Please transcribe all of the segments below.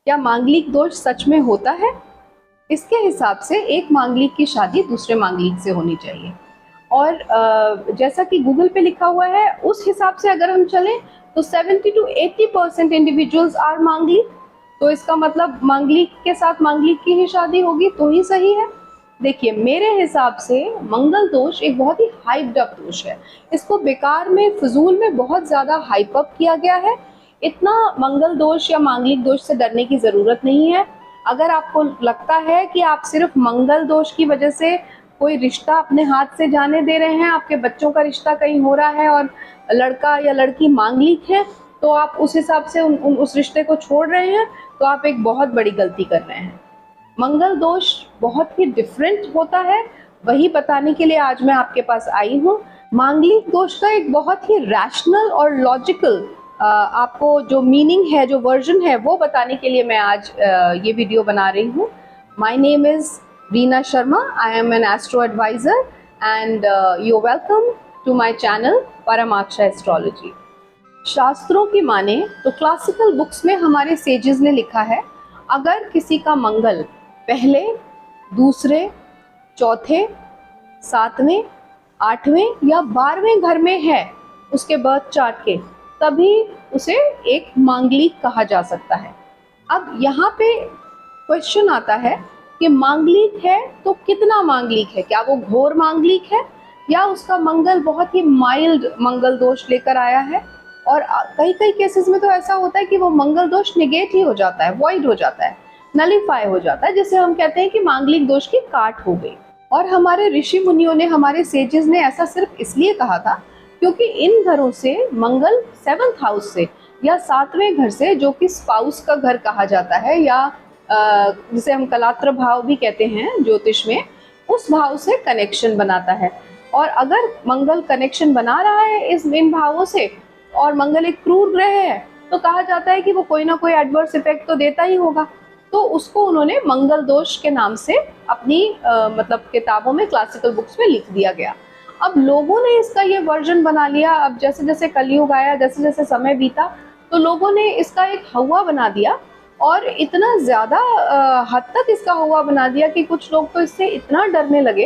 क्या मांगलिक दोष सच में होता है? इसके हिसाब से एक मांगलिक की शादी दूसरे मांगलिक से होनी चाहिए। और जैसा कि गूगल पे लिखा हुआ है उस हिसाब से अगर हम चलें तो 70 to 80% इंडिविजुअल्स आर मांगलिक। तो इसका मतलब मांगलिक के साथ मांगलिक की ही शादी होगी तो ही सही है। देखिए, मेरे हिसाब से मंगल दोष एक बहुत ही हाइप्ड अप दोष है। इसको बेकार में, फिजूल में बहुत ज़्यादा हाइप अप किया गया है। इतना मंगल दोष या मांगलिक दोष से डरने की ज़रूरत नहीं है। अगर आपको लगता है कि आप सिर्फ मंगल दोष की वजह से कोई रिश्ता अपने हाथ से जाने दे रहे हैं, आपके बच्चों का रिश्ता कहीं हो रहा है और लड़का या लड़की मांगलिक है, तो आप उस हिसाब से उस रिश्ते को छोड़ रहे हैं, तो आप एक बहुत बड़ी गलती कर रहे हैं। मंगल दोष बहुत ही डिफरेंट होता है, वही बताने के लिए आज मैं आपके पास आई हूँ। मांगलिक दोष का एक बहुत ही रैशनल और लॉजिकल आपको जो मीनिंग है, जो वर्जन है, वो बताने के लिए मैं आज ये वीडियो बना रही हूँ। My name is Reena Sharma, I am an astro adviser and you welcome to my channel Paramaksha astrology. शास्त्रों की माने तो क्लासिकल बुक्स में हमारे सेजेस ने लिखा है, अगर किसी का मंगल पहले, दूसरे, चौथे, सातवें, आठवें या 12वें घर में है उसके बर्थ चार्ट के, तभी उसे एक मांगलिक कहा जा सकता है। अब यहाँ पे क्वेश्चन आता है कि मांगलिक है तो कितना मांगलिक है? क्या वो घोर मांगलिक है या उसका मंगल बहुत ही माइल्ड मंगल दोष लेकर आया है? और कई कई केसेस में तो ऐसा होता है कि वो मंगल दोष निगेट ही हो जाता है, वॉइड हो जाता है, नलीफाई हो जाता है, जिसे हम कहते हैं कि मांगलिक दोष की काट हो गई। और हमारे ऋषि मुनियों ने, हमारे सेजेस ने ऐसा सिर्फ इसलिए कहा था क्योंकि इन घरों से मंगल 7th हाउस से या 7वें घर से, जो कि स्पाउस का घर कहा जाता है या जिसे हम कलात्र भाव भी कहते हैं ज्योतिष में, उस भाव से कनेक्शन बनाता है। और अगर मंगल कनेक्शन बना रहा है इन भावों से और मंगल एक क्रूर ग्रह है, तो कहा जाता है कि वो कोई ना कोई एडवर्स इफेक्ट तो देता ही होगा। तो उसको उन्होंने मंगल दोष के नाम से अपनी मतलब किताबों में, क्लासिकल बुक्स में लिख दिया गया। अब लोगों ने इसका ये वर्जन बना लिया। अब जैसे जैसे कलयुग आया, जैसे जैसे समय बीता, तो लोगों ने इसका एक हवा बना दिया और इतना ज़्यादा हद तक इसका हवा बना दिया कि कुछ लोग तो इससे इतना डरने लगे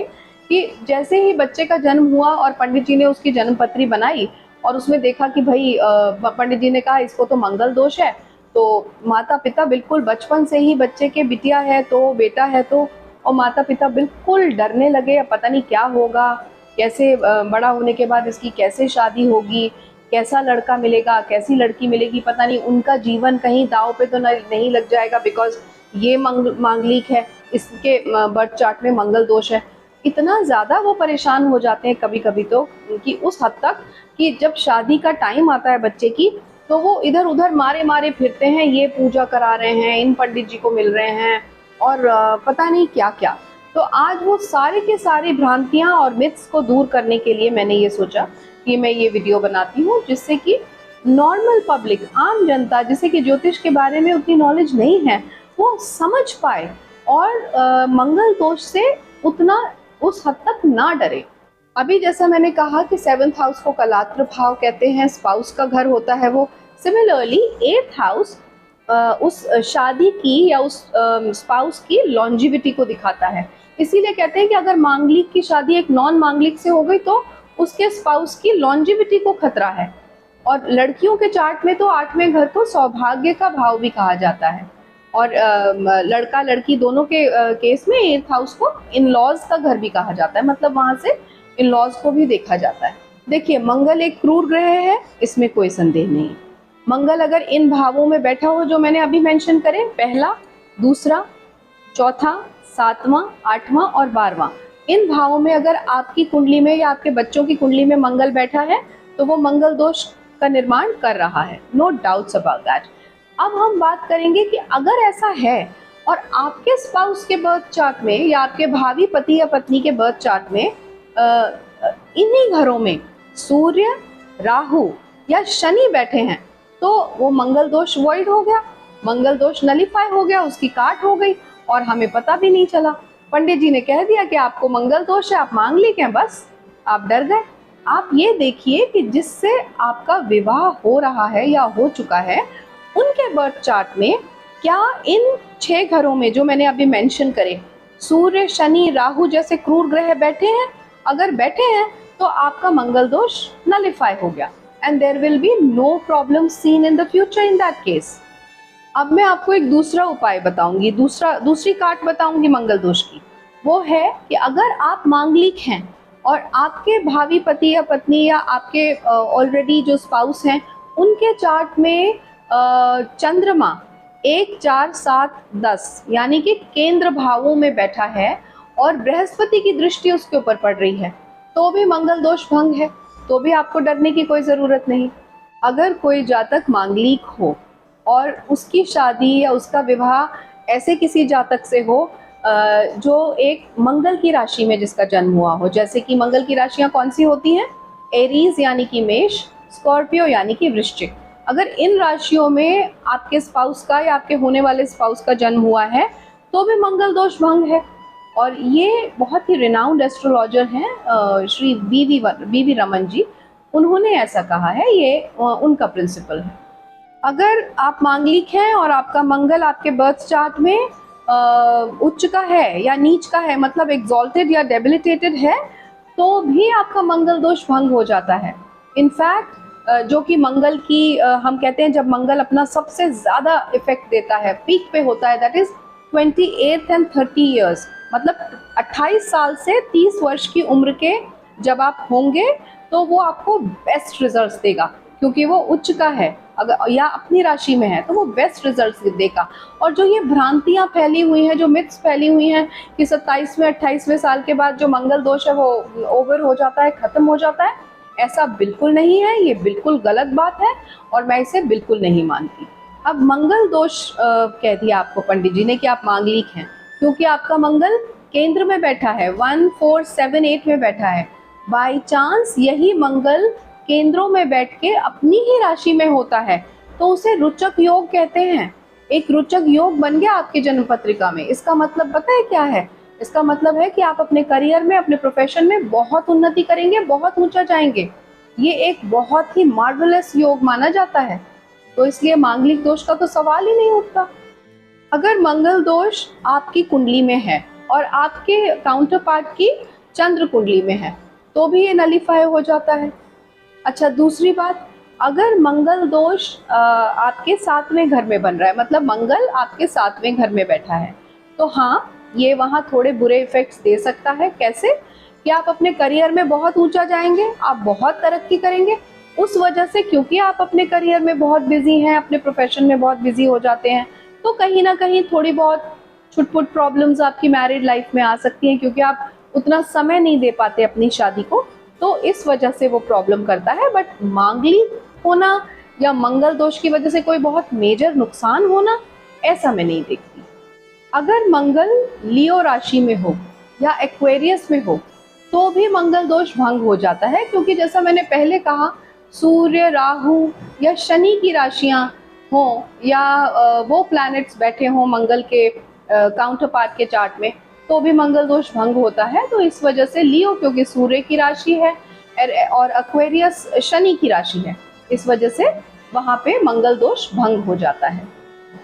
कि जैसे ही बच्चे का जन्म हुआ और पंडित जी ने उसकी जन्म पत्री बनाई और उसमें देखा कि भाई पंडित जी ने कहा इसको तो मंगल दोष है, तो माता पिता बिल्कुल बचपन से ही, बच्चे के बिटिया है तो, बेटा है तो, और माता पिता बिल्कुल डरने लगे, अब पता नहीं क्या होगा, कैसे बड़ा होने के बाद इसकी कैसे शादी होगी, कैसा लड़का मिलेगा, कैसी लड़की मिलेगी, पता नहीं उनका जीवन कहीं दाव पे तो नहीं लग जाएगा, बिकॉज ये मांगलिक है, इसके बर्थ चार्ट में मंगल दोष है। इतना ज़्यादा वो परेशान हो जाते हैं कभी कभी तो, कि उस हद तक कि जब शादी का टाइम आता है बच्चे की, तो वो इधर उधर मारे मारे फिरते हैं, ये पूजा करा रहे हैं, इन पंडित जी को मिल रहे हैं और पता नहीं क्या क्या। तो आज वो सारे के सारी भ्रांतियां और मिथ्स को दूर करने के लिए मैंने ये सोचा कि मैं ये वीडियो बनाती हूँ, जिससे कि नॉर्मल पब्लिक, आम जनता, जिसे कि ज्योतिष के बारे में उतनी नॉलेज नहीं है, वो समझ पाए और मंगल दोष से उतना उस हद तक ना डरे। अभी जैसा मैंने कहा कि 7th हाउस को कलात्र भाव कहते हैं, स्पाउस का घर होता है वो। सिमिलरली 8th हाउस उस शादी की या उस स्पाउस की लॉन्जिविटी को दिखाता है। इसीलिए कहते हैं कि अगर मांगलिक की शादी एक नॉन मांगलिक से हो गई तो उसके स्पाउस की लॉन्जिविटी को खतरा है। और लड़कियों के चार्ट में तो 8वें घर को सौभाग्य का भाव भी कहा जाता है, और लड़का लड़की दोनों के केस में 8th हाउस को इन लॉज का घर भी कहा जाता है, मतलब वहां से इन लॉज को भी देखा जाता है। देखिए, मंगल एक क्रूर ग्रह है, इसमें कोई संदेह नहीं। मंगल अगर इन भावों में बैठा हो जो मैंने अभी मेंशन करे, पहला, दूसरा, चौथा, 7वां, 8वां और 12वां, इन भावों में अगर आपकी कुंडली में या आपके बच्चों की कुंडली में मंगल बैठा है तो वो मंगल दोष का निर्माण कर रहा है, नो डाउट्स अबाउट दैट। अब हम बात करेंगे कि अगर ऐसा है और आपके स्पाउस के बर्थ चार्ट में या आपके भावी पति या पत्नी के बर्थ चार्ट में इन्हीं घरों में सूर्य, राहु या शनि बैठे हैं, तो वो मंगल दोष वॉइड हो गया, मंगल दोष नलीफाई हो गया, उसकी काट हो गई और हमें पता भी नहीं चला। पंडित जी ने कह दिया कि आपको मंगल दोष है, आप मांगलिक हैं, बस आप डर गए। आप ये देखिए कि जिससे आपका विवाह हो रहा है या हो चुका है, उनके बर्थ चार्ट में क्या इन 6 घरों में जो मैंने अभी मेंशन करे सूर्य, शनि, राहु जैसे क्रूर ग्रह बैठे हैं? अगर बैठे हैं तो आपका मंगल दोष नलिफाई हो गया and there will be no problem seen in the future in that case. अब मैं आपको एक दूसरा उपाय बताऊंगी, दूसरी काट बताऊंगी मंगल दोष की। वो है कि अगर आप मांगलिक हैं और आपके भावी पति या पत्नी या आपके ऑलरेडी जो स्पाउस हैं उनके चार्ट में चंद्रमा 1, 4, 7, 10 यानी कि केंद्र भावों में बैठा है और बृहस्पति की दृष्टि उसके ऊपर पड़ रही है, तो भी मंगल दोष भंग है, तो भी आपको डरने की कोई ज़रूरत नहीं। अगर कोई जातक मांगलिक हो और उसकी शादी या उसका विवाह ऐसे किसी जातक से हो जो एक मंगल की राशि में जिसका जन्म हुआ हो, जैसे कि मंगल की राशियां कौन सी होती हैं? एरीज यानी कि मेष, स्कॉर्पियो यानी कि वृश्चिक। अगर इन राशियों में आपके स्पाउस का या आपके होने वाले स्पाउस का जन्म हुआ है तो भी मंगल दोष भंग है। और ये बहुत ही रिनाउंड एस्ट्रोलॉजर हैं श्री वी रमन जी, उन्होंने ऐसा कहा है, ये उनका प्रिंसिपल है। अगर आप मांगलिक हैं और आपका मंगल आपके बर्थ चार्ट में उच्च का है या नीच का है, मतलब एग्जॉल्टेड या डेबिलिटेटेड है, तो भी आपका मंगल दोष भंग हो जाता है। इनफैक्ट जो कि मंगल की हम कहते हैं जब मंगल अपना सबसे ज़्यादा इफेक्ट देता है, पीक पे होता है, दैट इज 28 एंड 30 ईयर्स, मतलब 28 साल से 30 वर्ष की उम्र के जब आप होंगे तो वो आपको बेस्ट रिजल्ट्स देगा, क्योंकि वो उच्च का है अगर या अपनी राशि में है तो वो बेस्ट रिजल्ट्स देगा। और जो ये भ्रांतियां फैली हुई हैं, जो मिथ्स फैली हुई हैं कि 27वें 28वें साल के बाद जो मंगल दोष है वो ओवर हो जाता है, खत्म हो जाता है, ऐसा बिल्कुल नहीं है, ये बिल्कुल गलत बात है और मैं इसे बिल्कुल नहीं मानती। अब मंगल दोष कह दिया आपको पंडित जी ने कि आप मांगलिक हैं, क्योंकि आपका मंगल केंद्र में बैठा है, 1, 4, 7, 8 में बैठा है। बाई चांस यही मंगल केंद्रों में बैठ के अपनी ही राशि में होता है तो उसे रुचक योग कहते हैं। एक रुचक योग बन गया आपकी जन्म पत्रिका में। इसका मतलब पता है क्या है? इसका मतलब है कि आप अपने करियर में, अपने प्रोफेशन में बहुत उन्नति करेंगे, बहुत ऊंचा जाएंगे। ये एक बहुत ही मार्वलस योग माना जाता है, तो इसलिए मांगलिक दोष का तो सवाल ही नहीं उठता। अगर मंगल दोष आपकी कुंडली में है और आपके काउंटर पार्ट की चंद्र कुंडली में है तो भी ये नलिफाई हो जाता है। अच्छा, दूसरी बात, अगर मंगल दोष आपके 7वें घर में बन रहा है, मतलब मंगल आपके 7वें घर में बैठा है, तो हाँ, ये वहाँ थोड़े बुरे इफेक्ट्स दे सकता है। कैसे? कि आप अपने करियर में बहुत ऊंचा जाएंगे, आप बहुत तरक्की करेंगे उस वजह से, क्योंकि आप अपने करियर में बहुत बिजी हैं, अपने प्रोफेशन में बहुत बिजी हो जाते हैं, तो कहीं ना कहीं थोड़ी बहुत छुटपुट प्रॉब्लम्स आपकी मैरिड लाइफ में आ सकती हैं, क्योंकि आप उतना समय नहीं दे पाते अपनी शादी को, तो इस वजह से वो प्रॉब्लम करता है। बट मांगलिक होना या मंगल दोष की वजह से कोई बहुत मेजर नुकसान होना, ऐसा मैं नहीं देखती। अगर मंगल लियो राशि में हो या एक्वेरियस में हो तो भी मंगल दोष भंग हो जाता है, क्योंकि जैसा मैंने पहले कहा, सूर्य, राहु या शनि की राशियां हों या वो प्लैनेट्स बैठे हों मंगल के काउंटर पार्ट के चार्ट में, तो भी मंगल दोष भंग होता है। तो इस वजह से लियो क्योंकि सूर्य की राशि है और एक्वेरियस शनि की राशि है, इस वजह से वहाँ पे मंगल दोष भंग हो जाता है।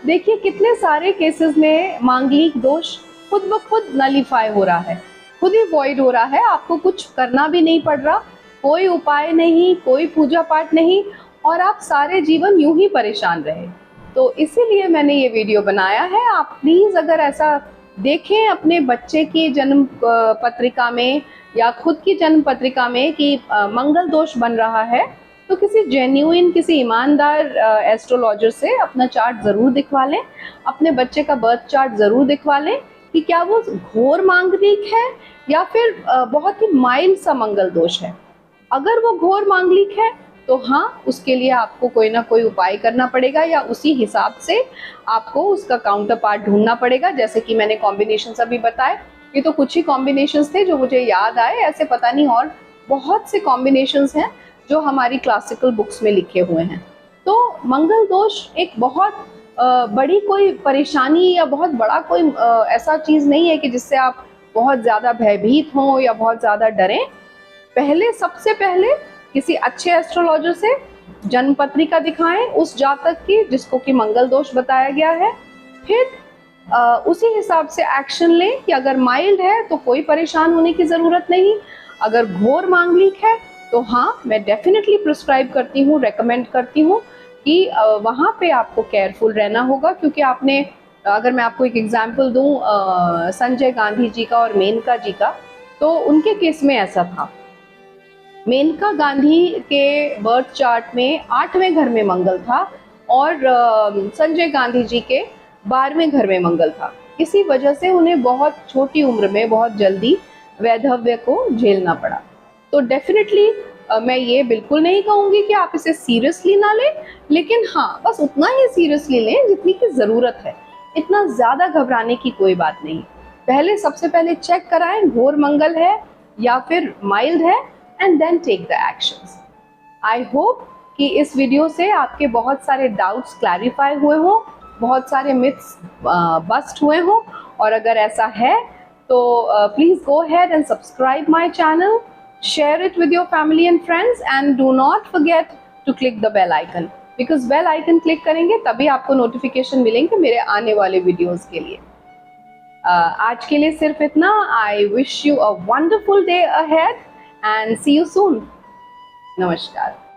देखिए कितने सारे केसेस में मांगलिक दोष खुद ब खुद नलिफाई हो रहा है, खुद ही वॉइड हो रहा है, आपको कुछ करना भी नहीं पड़ रहा, कोई उपाय नहीं, कोई पूजा पाठ नहीं, और आप सारे जीवन यूं ही परेशान रहे। तो इसीलिए मैंने ये वीडियो बनाया है। आप प्लीज़ अगर ऐसा देखें अपने बच्चे की जन्म पत्रिका में या खुद की जन्म पत्रिका में कि मंगल दोष बन रहा है, तो किसी जेन्युइन, किसी ईमानदार एस्ट्रोलॉजर से अपना चार्ट ज़रूर दिखवा लें, अपने बच्चे का बर्थ चार्ट ज़रूर दिखवा लें कि क्या वो घोर मांगलिक है या फिर बहुत ही माइल्ड सा मंगल दोष है। अगर वो घोर मांगलिक है तो हाँ, उसके लिए आपको कोई ना कोई उपाय करना पड़ेगा या उसी हिसाब से आपको उसका काउंटर पार्ट ढूंढना पड़ेगा। जैसे कि मैंने कॉम्बिनेशंस अभी बताए, ये तो कुछ ही कॉम्बिनेशंस थे जो मुझे याद आए, ऐसे पता नहीं और बहुत से कॉम्बिनेशंस हैं जो हमारी क्लासिकल बुक्स में लिखे हुए हैं। तो मंगल दोष एक बहुत बड़ी कोई परेशानी या बहुत बड़ा कोई ऐसा चीज़ नहीं है कि जिससे आप बहुत ज़्यादा भयभीत हों या बहुत ज़्यादा डरें। सबसे पहले किसी अच्छे एस्ट्रोलॉजर से जन्म पत्रिका दिखाएं उस जातक की जिसको कि मंगल दोष बताया गया है, फिर उसी हिसाब से एक्शन लें कि अगर माइल्ड है तो कोई परेशान होने की ज़रूरत नहीं, अगर घोर मांगलिक है तो हाँ, मैं डेफिनेटली प्रिस्क्राइब करती हूँ, रेकमेंड करती हूँ कि वहाँ पे आपको केयरफुल रहना होगा। क्योंकि आपने, अगर मैं आपको एक एग्जांपल दूँ संजय गांधी जी का और मेनका जी का, तो उनके केस में ऐसा था। मेनका गांधी के बर्थ चार्ट में 8वें घर में मंगल था और संजय गांधी जी के 12वें घर में मंगल था। इसी वजह से उन्हें बहुत छोटी उम्र में बहुत जल्दी वैधव्य को झेलना पड़ा। तो डेफिनेटली मैं ये बिल्कुल नहीं कहूँगी कि आप इसे सीरियसली ना लें, लेकिन हाँ, बस उतना ही सीरियसली लें जितनी की ज़रूरत है। इतना ज़्यादा घबराने की कोई बात नहीं। पहले सबसे पहले चेक कराएं घोर मंगल है या फिर माइल्ड है, and then take the actions. I hope कि इस वीडियो से आपके बहुत सारे डाउट्स क्लैरिफाई हुए हों, बहुत सारे मिथ्स बस्ट हुए हों, और अगर ऐसा है तो please go ahead and subscribe my channel, share it with your family and friends, and do not forget to click the bell icon, because bell icon click करेंगे तभी आपको नोटिफिकेशन मिलेंगे मेरे आने वाले वीडियोस के लिए। आज के लिए सिर्फ इतना। I wish you a wonderful day ahead and see you soon. Namaskar.